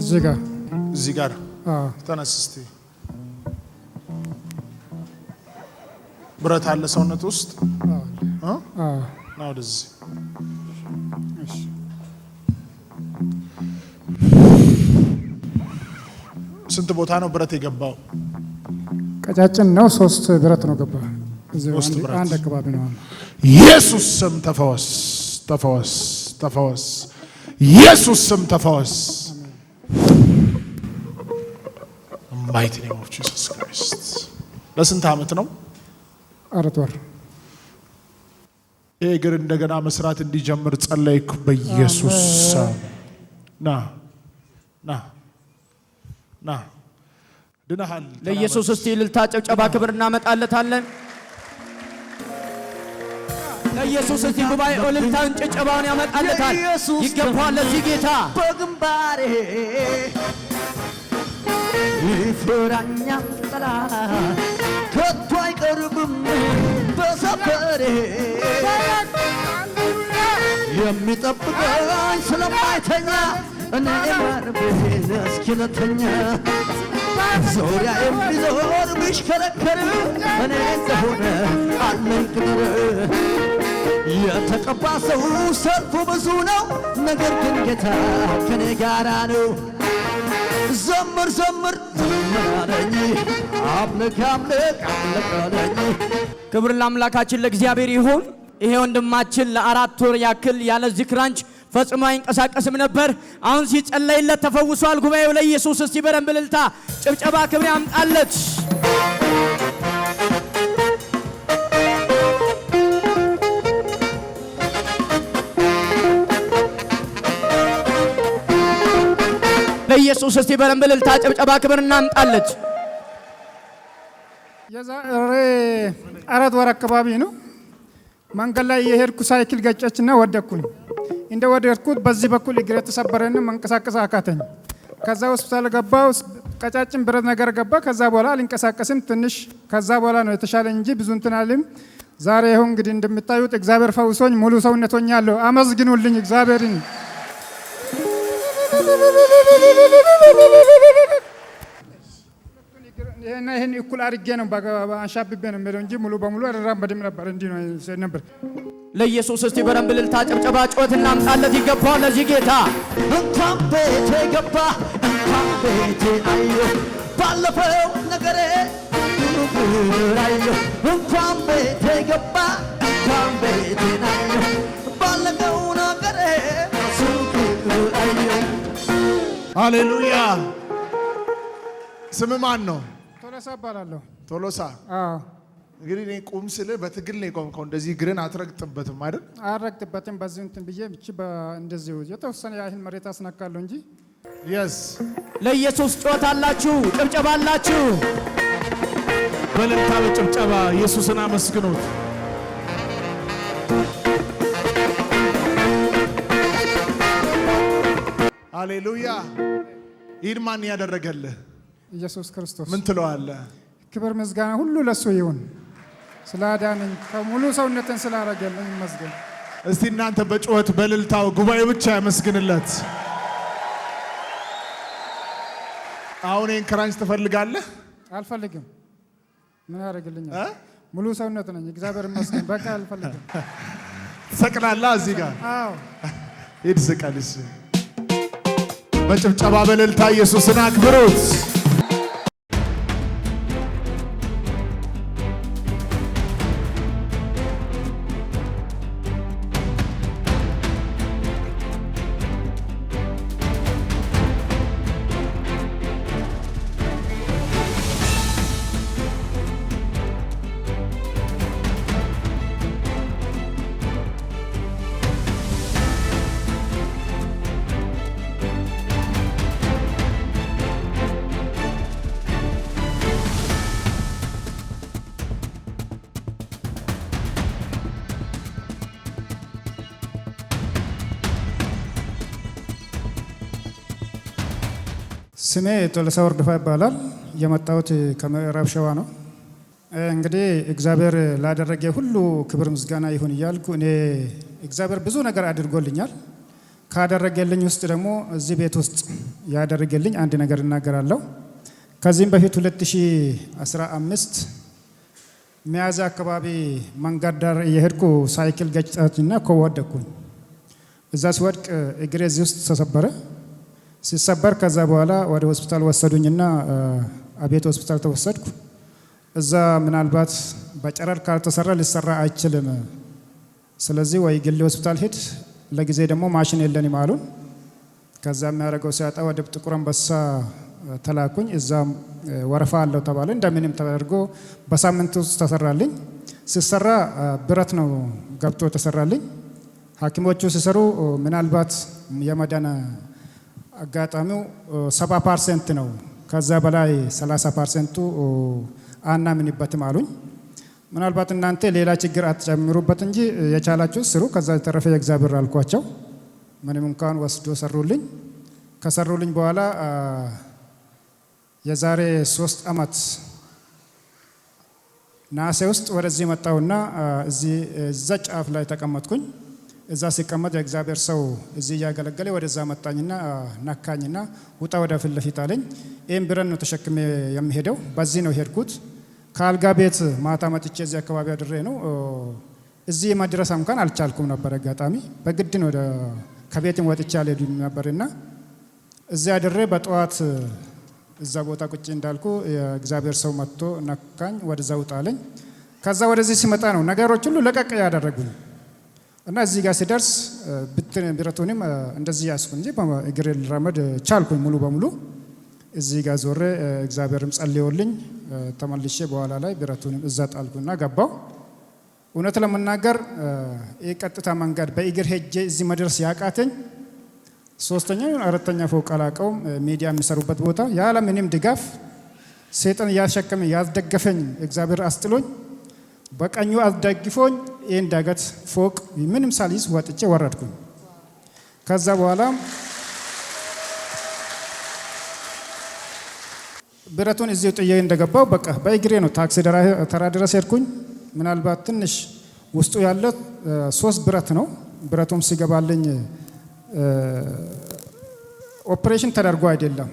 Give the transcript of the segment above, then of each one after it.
እዚህ ጋር ተነስ እስቲ ብረት አለ ሰውነት ውስጥ ነው ወደዚህ ስንት ቦታ ነው ብረት የገባው ቀጫጭን ነው 3 ብረት ነው ገባ አንድ አካባቢ ነው ኢየሱስ ስም ተፈወስ ተፈወስ ተፈወስ ኢየሱስ ስም ተፈወስ mighty name of Jesus Christ ለስንት ዓመት ነው 4 ወር እግር እንደገና መስራት እንዲጀምር ጸለይኩ በኢየሱስ ስም ና ድነሃል ለኢየሱስ እስቲ እልልታ ጭብጨባ ክብር እናመጣለታለን ለኢየሱስ እስቲ ጉባኤ እልልታን ጭብጨባውን ያመጣለታል ይገባዋል ለዚህ ጌታ በግንባሬ ይፈራኛ ጠላት ከቶ አይቀርብም በሰፈሬ የሚጠብቀኝ ስለማይተኛ እኔ ማርቤን እስኪነተኛ ዙሪያ የሚዞር ቢሽከረከር እኔ እንደሆነ አለኝ ቅጥር የተቀባ ሰው ሰልፉ ብዙ ነው ነገር ግን ጌታ ከኔ ጋራ ነው ዘምር ዘምር ዘምራለኝ አምልክ አምልክ አምልካለኝ ክብር ለአምላካችን ለእግዚአብሔር ይሁን ይሄ ወንድማችን ለ4 ወር ያክል ያለ ዚክራንች ፈጽሞ አይንቀሳቀስም ነበር አሁን ሲጸለይለት ተፈውሷል ጉባኤው ለኢየሱስ እስቲ በደንብ እልልታ ጭብጨባ ክብር ያምጣለት ለኢየሱስ እስቲ በደንብ እልልታ ጭብጨባ ክብር እናምጣለት የዛሬ 4 ወር አካባቢ ነው መንገድ ላይ የሄድኩ ሳይክል ገጨችና ወደኩኝ እንደ ወደኩት በዚህ በኩል እግሬ ተሰበረና መንቀሳቀስ አቃተኝ ከዛ ሆስፒታል ገባው ቀጫጭን ብረት ነገር ገባ ከዛ በኋላ አልንቀሳቀስም ትንሽ ከዛ በኋላ ነው የተሻለኝ እንጂ ብዙ እንትን አልልም ዛሬ ይሁን እንግዲህ እንደምታዩት እግዚአብሔር ፈውሶኝ ሙሉ ሰውነቶኛለሁ አመስግኑልኝ እግዚአብሔርን ይሄን እኩል አድርጌ ነው አንሻብቤ ነው የምለው እንጂ ሙሉ በሙሉ አልራመድም ነበር እንዲህ ነው ነበር ለኢየሱስ እስቲ በደንብ እልልታ ጭብጨባ ጩኸት እናምጣለት ይገባዋል ለዚህ ጌታ እንኳን ቤቴ ገባ እንኳን ቤቴ አዮ ባለፈው ነገሬ አዮ እንኳን ቤቴ ገባ እንኳን ቤቴ አዮ ባለፈው ነገሬ አዮ ሃሌሉያ ስም ማን ነው ቶሎሳ ባላለው ቶሎሳ እንግዲህ እኔ ቁም ስለ በትግል ነው ቆምከው እንደዚህ ግርን አትረግጥበትም አይደል አረግጥበትም በዚህ እንትን ብዬ ብቻ እንደዚህ የተወሰነ ያህል መሬት አስነካለሁ እንጂ yes ለኢየሱስ ጮታላችሁ ጭብጨባላችሁ በእልልታ በጭብጨባ ኢየሱስን አመስግኑት ሃሌሉያ ይህን ማን ያደረገልህ ኢየሱስ ክርስቶስ ምን ትለዋለህ ክብር ምስጋና ሁሉ ለሱ ይሁን ስላዳነኝ ከሙሉ ሰውነትን ስላረገልኝ መስገን እስቲ እናንተ በጩኸት በእልልታው ጉባኤ ብቻ ያመስግንለት አሁን ክራንች ትፈልጋለህ አልፈልግም ምን ያደርግልኛል ሙሉ ሰውነት ነኝ እግዚአብሔር ይመስገን በቃ አልፈልግም ሰቅላላ እዚህ ጋር አዎ ሂድ ስቀልስ በጭብጨባ በእልልታ ኢየሱስን አክብሩት ስሜ ቶሎሳ ወርድፋ ይባላል የመጣሁት ከምዕራብ ሸዋ ነው እንግዲህ እግዚአብሔር ላደረገ ሁሉ ክብር ምስጋና ይሁን እያልኩ እኔ እግዚአብሔር ብዙ ነገር አድርጎልኛል ካደረገልኝ ውስጥ ደግሞ እዚህ ቤት ውስጥ ያደረገልኝ አንድ ነገር እናገራለሁ። ከዚህም በፊት 2015 ሚያዝያ አካባቢ መንገድ ዳር እየሄድኩ ሳይክል ገጭታችና ወደቅኩኝ። እዛ ሲወድቅ እግሬ እዚህ ውስጥ ተሰበረ። ሲሰበር ከዛ በኋላ ወደ ሆስፒታል ወሰዱኝና አቤት ሆስፒታል ተወሰድኩ። እዛ ምናልባት በጨረር ካልተሰራ ሊሰራ አይችልም፣ ስለዚህ ወይ ግል ሆስፒታል ሄድ፣ ለጊዜ ደግሞ ማሽን የለንም አሉን። ከዛ የሚያደርገው ሲያጣ ወደ ጥቁር አንበሳ ተላኩኝ። እዛ ወረፋ አለው ተባለ። እንደምንም ተደርጎ በሳምንት ውስጥ ተሰራልኝ። ሲሰራ ብረት ነው ገብቶ ተሰራልኝ። ሐኪሞቹ ሲሰሩ ምናልባት የመዳን አጋጣሚው 70% ነው፣ ከዛ በላይ 30%ቱ አናምንበትም አሉኝ። ምናልባት እናንተ ሌላ ችግር አትጨምሩበት እንጂ የቻላችሁ ስሩ፣ ከዛ የተረፈ የእግዚአብሔር አልኳቸው። ምንም እንኳን ወስዶ ሰሩልኝ። ከሰሩልኝ በኋላ የዛሬ 3 ዓመት ነሐሴ ውስጥ ወደዚህ መጣውና እዛ ጫፍ ላይ ተቀመጥኩኝ። እዛ ሲቀመጥ የእግዚአብሔር ሰው እዚህ እያገለገለ ወደዛ መጣኝና ነካኝና ውጣ ወደ ፊት ለፊት አለኝ። ይህም ብረን ነው ተሸክሜ የሚሄደው። በዚህ ነው ሄድኩት። ከአልጋ ቤት ማታ መጥቼ እዚህ አካባቢ አድሬ ነው እዚህ መድረስ እንኳን አልቻልኩም ነበር። አጋጣሚ በግድ ነው ከቤትም ወጥቼ አልሄድም ነበርና እዚህ አድሬ በጠዋት እዛ ቦታ ቁጭ እንዳልኩ የእግዚአብሔር ሰው መጥቶ ነካኝ፣ ወደዛ ውጣ አለኝ። ከዛ ወደዚህ ሲመጣ ነው ነገሮች ሁሉ ለቀቅ ያደረጉኝ እና እዚህ ጋር ሲደርስ ብረቱንም እንደዚህ ያስኩ እንጂ እግሬ ልራመድ ቻልኩኝ ሙሉ በሙሉ። እዚህ ጋር ዞሬ እግዚአብሔርም ጸልዮልኝ ተመልሼ በኋላ ላይ ብረቱንም እዛ ጣልኩና ገባው። እውነት ለመናገር የቀጥታ መንገድ በእግር ሄጄ እዚህ መድረስ ያቃተኝ 3ኛ ወይም 4ኛ ፎቅ አላቀውም፣ ሚዲያ የሚሰሩበት ቦታ ያለ ምንም ድጋፍ ሰይጣን ያሸከመ ያስደገፈኝ እግዚአብሔር አስጥሎኝ በቀኙ አስደግፎኝ ይህን ዳገት ፎቅ ምንም ሳልይዝ ወጥቼ ወረድኩኝ። ከዛ በኋላ ብረቱን እዚሁ ጥዬ እንደገባው በቃ በእግሬ ነው ታክሲ ተራ ድረስ ሄድኩኝ። ምናልባት ትንሽ ውስጡ ያለ 3 ብረት ነው። ብረቱም ሲገባልኝ ኦፕሬሽን ተደርጎ አይደለም፣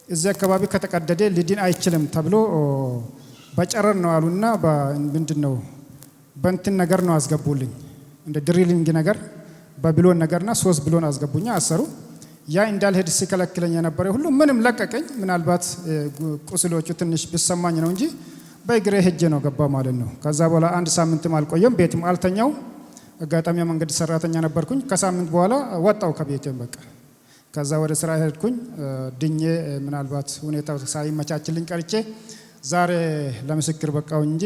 እዚህ አካባቢ ከተቀደደ ሊድን አይችልም ተብሎ በጨረር ነው አሉና ምንድን ነው በእንትን ነገር ነው አስገቡልኝ፣ እንደ ድሪሊንግ ነገር በብሎን ነገርና 3 ብሎን አስገቡኛ አሰሩ። ያ እንዳልሄድ ሲከለክለኝ የነበረ ሁሉ ምንም ለቀቀኝ። ምናልባት ቁስሎቹ ትንሽ ቢሰማኝ ነው እንጂ በእግሬ ሄጄ ነው ገባ ማለት ነው። ከዛ በኋላ 1 ሳምንትም አልቆየም፣ ቤትም አልተኛው። አጋጣሚ መንገድ ሰራተኛ ነበርኩኝ። ከሳምንት በኋላ ወጣው ከቤቴም በቃ። ከዛ ወደ ስራ ሄድኩኝ ድኜ። ምናልባት ሁኔታው ሳይመቻችልኝ ቀርቼ ዛሬ ለምስክር በቃው እንጂ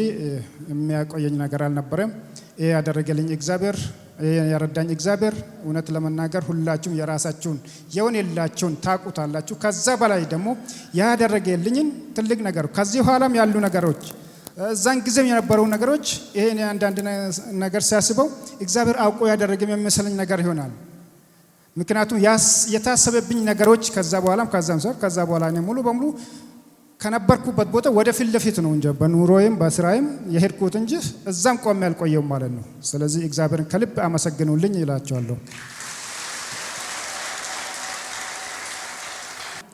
የሚያቆየኝ ነገር አልነበረም። ይሄ ያደረገልኝ እግዚአብሔር፣ ይሄ ያረዳኝ እግዚአብሔር እውነት ለመናገር ሁላችሁም የራሳችሁን የሆነላችሁን ታውቁታላችሁ። ከዛ በላይ ደግሞ ያደረገልኝን ትልቅ ነገር ከዚህ ኋላም ያሉ ነገሮች እዛን ጊዜም የነበሩ ነገሮች ይሄን አንዳንድ ነገር ሲያስበው እግዚአብሔር አውቆ ያደረገም የሚመስለኝ ነገር ይሆናል። ምክንያቱም የታሰበብኝ ነገሮች ከዛ በኋላ እኔ ሙሉ በሙሉ ከነበርኩበት ቦታ ወደ ፊት ለፊት ነው እንጂ በኑሮዬም በስራዬም የሄድኩት እንጂ እዛም ቆሜ አልቆየሁም ማለት ነው። ስለዚህ እግዚአብሔርን ከልብ አመሰግኑልኝ ይላቸዋለሁ።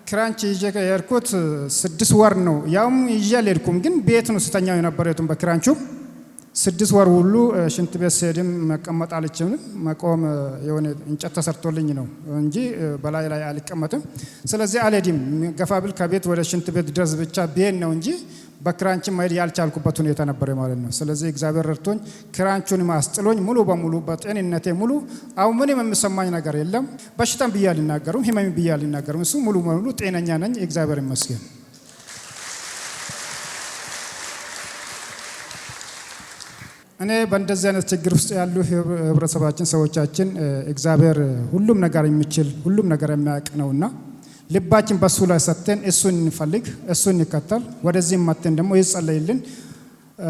ክራንች ይዤ የሄድኩት 6 ወር ነው። ያውም ይዤ አልሄድኩም፣ ግን ቤት ነው ስተኛው የነበረው በክራንቹ 6 ወር ሁሉ ሽንት ቤት ስሄድም መቀመጥ አልችልም። መቆም የሆነ እንጨት ተሰርቶልኝ ነው እንጂ በላይ ላይ አልቀመጥም። ስለዚህ አልሄድም። ገፋብል ከቤት ወደ ሽንት ቤት ድረስ ብቻ ቤት ነው እንጂ በክራንች መሄድ ያልቻልኩበት ሁኔታ ነበር ማለት ነው። ስለዚህ እግዚአብሔር ረድቶኝ ክራንቹን ማስጥሎኝ ሙሉ በሙሉ በጤንነቴ ሙሉ አሁን ምንም የሚሰማኝ ነገር የለም። በሽታም ብዬ አልናገርም፣ ህመም ብዬ አልናገርም። እሱ ሙሉ በሙሉ ጤነኛ ነኝ፣ እግዚአብሔር ይመስገን። እኔ በእንደዚህ አይነት ችግር ውስጥ ያሉ ህብረተሰባችን ሰዎቻችን እግዚአብሔር ሁሉም ነገር የሚችል ሁሉም ነገር የሚያውቅ ነውና ልባችን በሱ ላይ ሰጥተን እሱን እንፈልግ፣ እሱን እንከተል። ወደዚህ መጥተን ደግሞ ይጸለይልን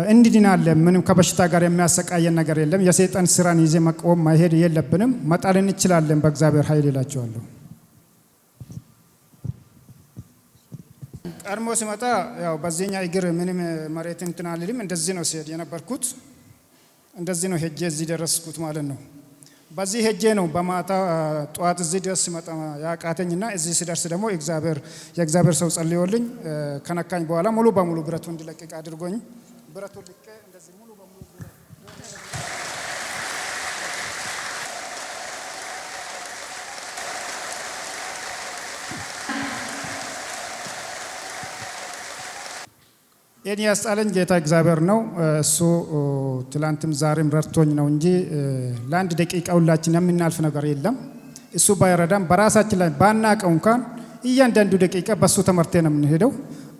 እንድናለን። ምንም ከበሽታ ጋር የሚያሰቃየን ነገር የለም። የሰይጣን ስራን ይዜ መቆም መሄድ የለብንም። መጣል እንችላለን በእግዚአብሔር ኃይል ይላቸዋለሁ። ቀድሞ ሲመጣ ያው በዚህኛ እግር ምንም መሬት እንትን አልልም። እንደዚህ ነው ሲሄድ የነበርኩት፣ እንደዚህ ነው ሄጄ እዚህ ደረስኩት ማለት ነው። በዚህ ሄጄ ነው በማታ ጧት እዚህ ድረስ ሲመጣ ያቃተኝና እዚህ ሲደርስ ደግሞ የእግዚአብሔር ሰው ጸልዮልኝ ከነካኝ በኋላ ሙሉ በሙሉ ብረቱ እንዲለቅቅ አድርጎኝ ብረቱ ልቀ እንደዚህ ሙሉ በሙሉ እኔ ያስጣለኝ ጌታ እግዚአብሔር ነው። እሱ ትላንትም ዛሬም ረድቶኝ ነው እንጂ ለአንድ ደቂቃ ሁላችን የምናልፍ ነገር የለም። እሱ ባይረዳም በራሳችን ላይ ባናቀው እንኳን እያንዳንዱ ደቂቃ በሱ ተመርቴ ነው የምንሄደው።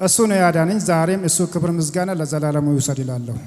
እሱ ነው ያዳነኝ። ዛሬም እሱ ክብር ምስጋና ለዘላለሙ ይውሰድ ይላለሁ።